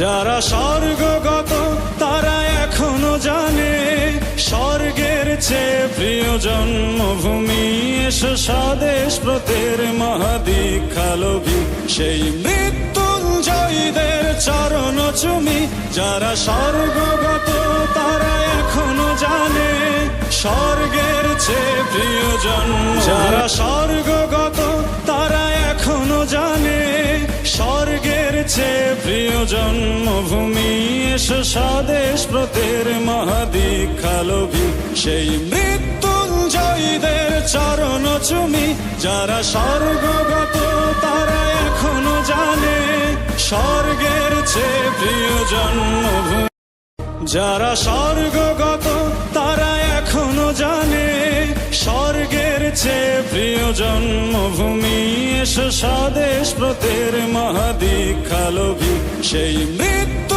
যারা স্বর্গগত তারা এখনো জানে স্বর্গের চেয়ে প্রিয় জন্মভূমি। এসো স্বদেশ ব্রতের মহাদীক্ষালোভী সেই মৃত্যুঞ্জয়ীদের চরণ চুমি। যারা স্বর্গগত তারা এখনো জানে স্বর্গের চেয়ে প্রিয় জন্ম। যারা স্বর্গগত তারা এখনো জানে স্বর্গের চেয়ে প্রিয় জন্মভূমি। এসো স্বদেশ ব্রতের মহাদীক্ষালোভী সেই মৃত্যুঞ্জয়ীদের চরণ চুমি। যারা স্বর্গগত তারা এখনো জানে স্বর্গের চেয়ে প্রিয় জন্মভূমি। যারা স্বর্গগত তারা এখনো জানে স্বর্গের চেয়ে প্রিয় জন্মভূমি। এসো স্বদেশ ব্রতের মহাদীক্ষালোভী সেই মৃত্যু